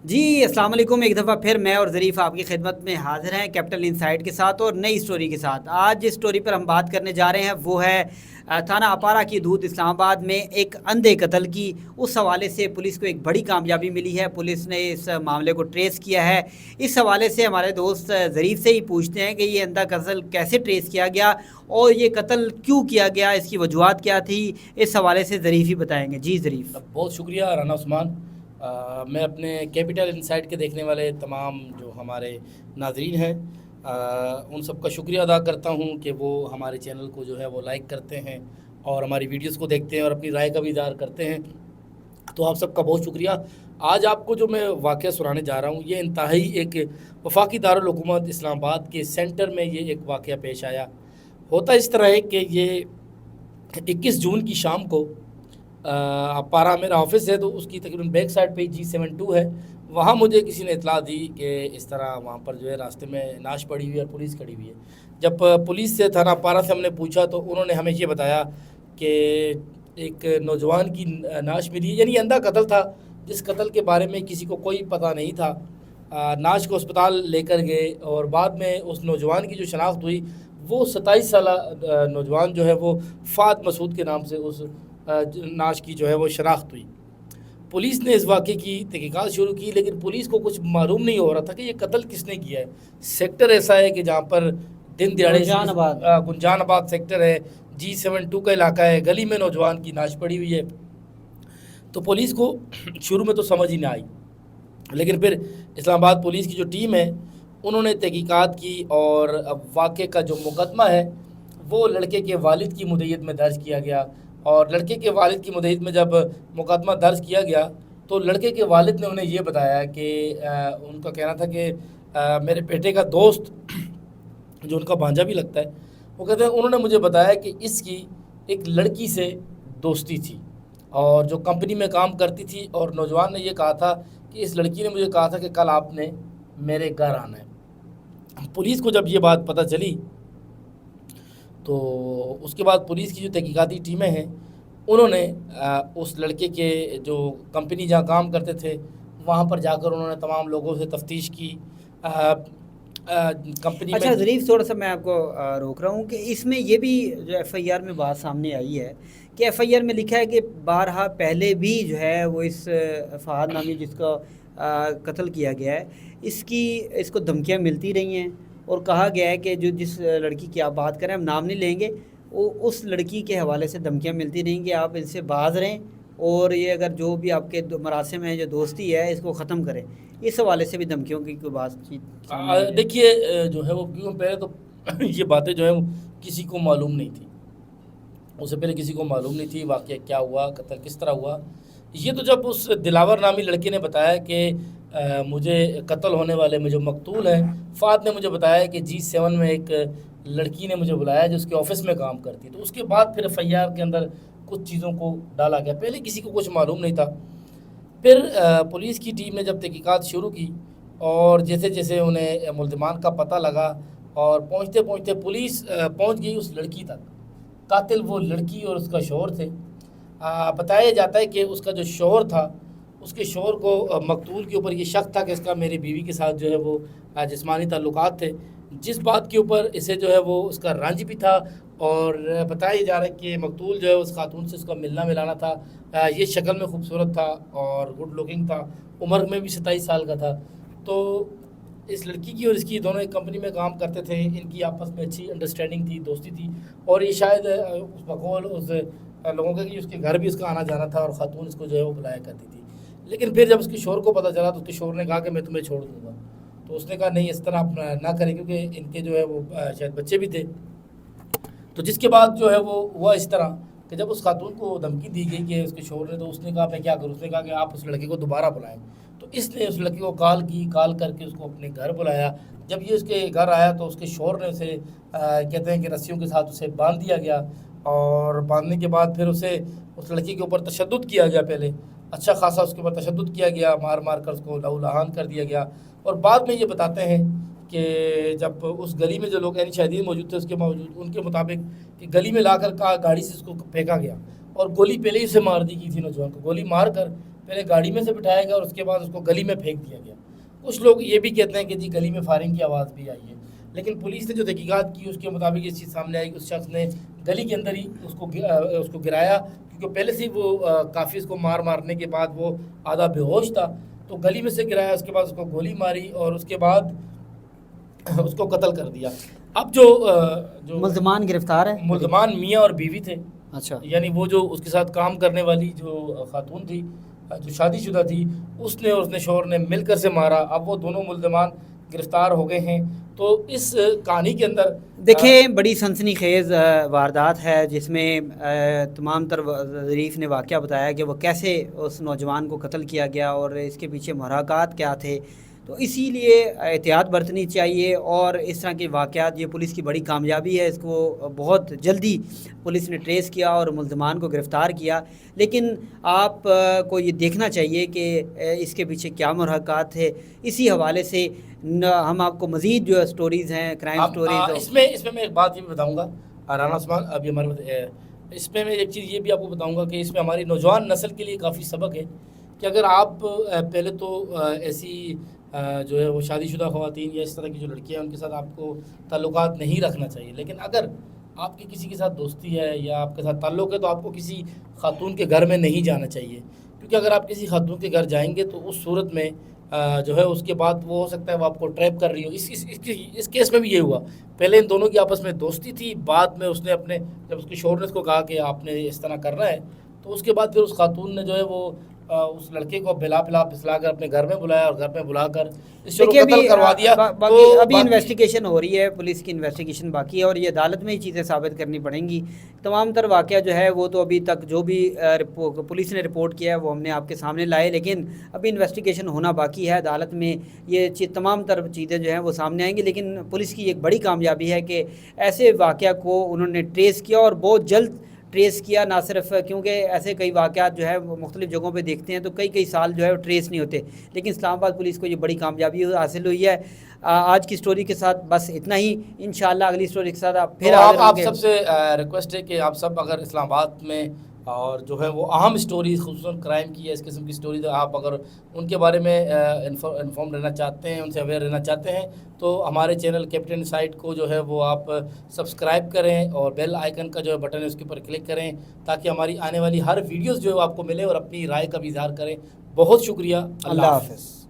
جی السلام علیکم، ایک دفعہ پھر میں اور ظریف آپ کی خدمت میں حاضر ہیں کیپٹل انسائٹ کے ساتھ اور نئی سٹوری کے ساتھ۔ آج جس سٹوری پر ہم بات کرنے جا رہے ہیں وہ ہے تھانہ اپارہ کی حدود اسلام آباد میں ایک اندھے قتل کی۔ اس حوالے سے پولیس کو ایک بڑی کامیابی ملی ہے، پولیس نے اس معاملے کو ٹریس کیا ہے۔ اس حوالے سے ہمارے دوست ظریف سے ہی پوچھتے ہیں کہ یہ اندھا قتل کیسے ٹریس کیا گیا اور یہ قتل کیوں کیا گیا، اس کی وجوہات کیا تھی۔ اس حوالے سے ظریف ہی بتائیں گے۔ جی ظریف۔ بہت شکریہ رانا عثمان۔ میں اپنے کیپٹل انسائٹ کے دیکھنے والے تمام جو ہمارے ناظرین ہیں ان سب کا شکریہ ادا کرتا ہوں کہ وہ ہمارے چینل کو جو ہے وہ لائک کرتے ہیں اور ہماری ویڈیوز کو دیکھتے ہیں اور اپنی رائے کا بھی اظہار کرتے ہیں، تو آپ سب کا بہت شکریہ۔ آج آپ کو جو میں واقعہ سنانے جا رہا ہوں یہ انتہائی ایک وفاقی دارالحکومت اسلام آباد کے سینٹر میں یہ ایک واقعہ پیش آیا۔ ہوتا اس طرح ہے کہ یہ 21 جون کی شام کو اپارہ میرا آفس ہے تو اس کی تقریباً بیک سائڈ پہ G72 ہے، وہاں مجھے کسی نے اطلاع دی کہ اس طرح وہاں پر جو ہے راستے میں نعش پڑی ہوئی ہے اور پولیس کھڑی ہوئی ہے۔ جب پولیس سے تھانہ اپارہ سے ہم نے پوچھا تو انہوں نے ہمیں یہ بتایا کہ ایک نوجوان کی نعش ملی ہے، یعنی اندھا قتل تھا جس قتل کے بارے میں کسی کو کوئی پتہ نہیں تھا۔ نعش کو اسپتال لے کر گئے اور بعد میں اس نوجوان کی جو شناخت ہوئی وہ 27 سالہ نوجوان جو ہے وہ فہد مسعود کے نام سے اس نعش کی جو ہے وہ شناخت ہوئی۔ پولیس نے اس واقعے کی تحقیقات شروع کی لیکن پولیس کو کچھ معلوم نہیں ہو رہا تھا کہ یہ قتل کس نے کیا ہے۔ سیکٹر ایسا ہے کہ جہاں پر دن دیہڑے گنجان آباد سیکٹر ہے، G72 کا علاقہ ہے، گلی میں نوجوان کی نعش پڑی ہوئی ہے، تو پولیس کو شروع میں تو سمجھ ہی نہ آئی۔ لیکن پھر اسلام آباد پولیس کی جو ٹیم ہے انہوں نے تحقیقات کی اور واقعے کا جو مقدمہ ہے وہ لڑکے کے والد کی مدعیت میں درج کیا گیا، اور لڑکے کے والد کی مدعیت میں جب مقدمہ درج کیا گیا تو لڑکے کے والد نے انہیں یہ بتایا کہ ان کا کہنا تھا کہ میرے بیٹے کا دوست جو ان کا بھانجا بھی لگتا ہے، وہ کہتے ہیں انہوں نے مجھے بتایا کہ اس کی ایک لڑکی سے دوستی تھی اور جو کمپنی میں کام کرتی تھی، اور نوجوان نے یہ کہا تھا کہ اس لڑکی نے مجھے کہا تھا کہ کل آپ نے میرے گھر آنا ہے۔ پولیس کو جب یہ بات پتہ چلی تو اس کے بعد پولیس کی جو تحقیقاتی ٹیمیں ہیں انہوں نے اس لڑکے کے جو کمپنی جہاں کام کرتے تھے وہاں پر جا کر انہوں نے تمام لوگوں سے تفتیش کی۔ کمپنی میں اچھا ظریف، تھوڑا سا میں آپ کو روک رہا ہوں کہ اس میں یہ بھی جو ایف آئی آر میں بات سامنے آئی ہے کہ ایف آئی آر میں لکھا ہے کہ بارہا پہلے بھی جو ہے وہ اس فہد نامی جس کا قتل کیا گیا ہے اس کو دھمکیاں ملتی رہی ہیں، اور کہا گیا ہے کہ جو جس لڑکی کی آپ بات کریں ہم نام نہیں لیں گے، وہ اس لڑکی کے حوالے سے دھمکیاں ملتی رہیں کہ آپ ان سے باز رہیں اور یہ اگر جو بھی آپ کے مراسم ہیں جو دوستی ہے اس کو ختم کریں۔ اس حوالے سے بھی دھمکیوں کی کوئی بات چیت سامنے آئی ہے؟ دیکھیے جو ہے وہ کیوں پہلے تو یہ باتیں جو ہیں وہ کسی کو معلوم نہیں تھی، اس سے پہلے کسی کو معلوم نہیں تھی واقعہ کیا ہوا، قتل کس طرح ہوا۔ یہ تو جب اس دلاور نامی لڑکے نے بتایا کہ مجھے قتل ہونے والے میں جو مقتول ہیں فہد نے مجھے بتایا کہ G7 میں ایک لڑکی نے مجھے بلایا جو اس کے آفس میں کام کرتی، تو اس کے بعد پھر ایف آئی آر کے اندر کچھ چیزوں کو ڈالا گیا، پہلے کسی کو کچھ معلوم نہیں تھا۔ پھر پولیس کی ٹیم نے جب تحقیقات شروع کی اور جیسے جیسے انہیں ملزمان کا پتہ لگا اور پہنچتے پہنچتے پولیس پہنچ گئی اس لڑکی تک۔ قاتل وہ لڑکی اور اس کا شوہر تھے۔ بتایا جاتا ہے کہ اس کا جو شوہر تھا اس کے شوہر کو مقتول کے اوپر یہ شک تھا کہ اس کا میری بیوی کے ساتھ جو ہے وہ جسمانی تعلقات تھے، جس بات کے اوپر اسے جو ہے وہ اس کا رنج بھی تھا، اور بتایا جا رہا ہے کہ مقتول جو ہے اس خاتون سے اس کا ملنا ملانا تھا۔ یہ شکل میں خوبصورت تھا اور گڈ لکنگ تھا، عمر میں بھی 27 سال کا تھا۔ تو اس لڑکی کی اور اس کی دونوں ایک کمپنی میں کام کرتے تھے، ان کی آپس میں اچھی انڈرسٹینڈنگ تھی، دوستی تھی، اور یہ شاید اس بقول اس لوگوں کا کہ اس کے گھر بھی اس کا آنا جانا تھا اور خاتون اس کو جو ہے وہ بلایا کرتی تھی۔ لیکن پھر جب اس کے شوہر کو پتہ چلا تو اس کے شوہر نے کہا کہ میں تمہیں چھوڑ دوں گا، تو اس نے کہا نہیں اس طرح آپ نہ کریں، کیونکہ ان کے جو ہے وہ شاید بچے بھی تھے۔ تو جس کے بعد جو ہے وہ ہوا اس طرح کہ جب اس خاتون کو دھمکی دی گئی کہ اس کے شوہر نے، تو اس نے کہا میں کیا کروں، اس نے کہا کہ آپ اس لڑکے کو دوبارہ بلائیں۔ تو اس نے اس لڑکے کو کال کی، کال کر کے اس کو اپنے گھر بلایا۔ جب یہ اس کے گھر آیا تو اس کے شوہر نے اسے کہتے ہیں کہ رسیوں کے ساتھ اسے باندھ دیا گیا، اور باندھنے کے بعد پھر اسے اس لڑکی کے اوپر تشدد کیا گیا، پہلے اچھا خاصا اس کے اوپر تشدد کیا گیا، مار مار کر اس کو لہو لہان کر دیا گیا۔ اور بعد میں یہ بتاتے ہیں کہ جب اس گلی میں جو لوگ یعنی شاہدین موجود تھے ان کے مطابق کہ گلی میں لا کر گاڑی سے اس کو پھینکا گیا، اور گولی پہلے ہی اسے مار دی گئی تھی، نوجوان کو گولی مار کر پہلے گاڑی میں سے بٹھایا گیا اور اس کے بعد اس کو گلی میں پھینک دیا گیا. کچھ لوگ یہ بھی کہتے ہیں کہ جی گلی میں فائرنگ کی آواز بھی آئی ہے، لیکن پولیس نے جو تحقیقات کی اس کے مطابق یہ چیز سامنے آئی کہ اس شخص نے گلی کے اندر ہی اس کو گرایا، کیونکہ پہلے سے ہی وہ کافی اس کو مارنے کے بعد وہ آدھا بے ہوش تھا، تو گلی میں سے گرایا، اس کے بعد اس کو گولی ماری اور اس کے بعد اس کو قتل کر دیا. اب جو ملزمان گرفتار ہے؟ ملزمان میاں اور بیوی تھے. اچھا. یعنی وہ جو اس کے ساتھ کام کرنے والی جو خاتون تھی جو شادی شدہ تھی، اس نے شوہر نے مل کر سے مارا. اب وہ دونوں ملزمان گرفتار ہو گئے ہیں. تو اس کہانی کے اندر دیکھیں بڑی سنسنی خیز واردات ہے، جس میں تمام تر ظریف نے واقعہ بتایا کہ وہ کیسے اس نوجوان کو قتل کیا گیا اور اس کے پیچھے محرکات کیا تھے. تو اسی لیے احتیاط برتنی چاہیے، اور اس طرح کے واقعات یہ پولیس کی بڑی کامیابی ہے. اس کو بہت جلدی پولیس نے ٹریس کیا اور ملزمان کو گرفتار کیا. لیکن آپ کو یہ دیکھنا چاہیے کہ اس کے پیچھے کیا محرکات تھے. اسی حوالے سے ہم آپ کو مزید جو سٹوریز ہیں کرائم سٹوریز، اس میں میں ایک بات یہ بھی بتاؤں گا رانا عثمان، ابھی ہمارے اس میں ایک چیز یہ بھی آپ کو بتاؤں گا کہ اس میں ہماری نوجوان نسل کے لیے کافی سبق ہے کہ اگر آپ پہلے تو ایسی جو ہے وہ شادی شدہ خواتین یا اس طرح کی جو لڑکیاں ہیں ان کے ساتھ آپ کو تعلقات نہیں رکھنا چاہیے. لیکن اگر آپ کی کسی کے ساتھ دوستی ہے یا آپ کے ساتھ تعلق ہے تو آپ کو کسی خاتون کے گھر میں نہیں جانا چاہیے، کیونکہ اگر آپ کسی خاتون کے گھر جائیں گے تو اس صورت میں جو ہے اس کے بعد وہ ہو سکتا ہے وہ آپ کو ٹریپ کر رہی ہو. اس کیس میں بھی یہ ہوا، پہلے ان دونوں کی آپس میں دوستی تھی، بعد میں اس نے جب اس کے شوہر نے اس کو کہا کہ آپ نے اس طرح کرنا ہے تو اس کے بعد پھر اس خاتون نے جو ہے وہ اس لڑکے کو پھسلا کر اپنے گھر میں بلایا اور گھر میں بلا کر اس کو قتل کروا دیا. ابھی انویسٹیگیشن ہو رہی ہے، پولیس کی انویسٹیگیشن باقی ہے اور یہ عدالت میں ہی چیزیں ثابت کرنی پڑیں گی. تمام تر واقعہ جو ہے وہ تو ابھی تک جو بھی پولیس نے رپورٹ کیا ہے وہ ہم نے آپ کے سامنے لائے، لیکن ابھی انویسٹیگیشن ہونا باقی ہے. عدالت میں یہ تمام تر چیزیں جو ہیں وہ سامنے آئیں گی. لیکن پولیس کی ایک بڑی کامیابی ہے کہ ایسے واقعہ کو انہوں نے ٹریس کیا اور بہت جلد ٹریس کیا. نہ صرف کیونکہ ایسے کئی واقعات جو ہے وہ مختلف جگہوں پہ دیکھتے ہیں تو کئی سال جو ہے وہ ٹریس نہیں ہوتے، لیکن اسلام آباد پولیس کو یہ بڑی کامیابی حاصل ہوئی ہے. آج کی سٹوری کے ساتھ بس اتنا ہی. انشاءاللہ اگلی سٹوری کے ساتھ آپ پھر آپ سب سے ریکویسٹ ہے کہ آپ سب اگر اسلام آباد میں اور جو ہے وہ اہم سٹوریز خصوصاً کرائم کی ہے اس قسم کی سٹوریز آپ اگر ان کے بارے میں انفارم رہنا چاہتے ہیں، ان سے اویئر رہنا چاہتے ہیں تو ہمارے چینل کیپٹن انسائٹ کو جو ہے وہ آپ سبسکرائب کریں اور بیل آئیکن کا جو ہے بٹن ہے اس کے اوپر کلک کریں تاکہ ہماری آنے والی ہر ویڈیوز جو ہے وہ آپ کو ملے اور اپنی رائے کا بھی اظہار کریں. بہت شکریہ. اللہ حافظ.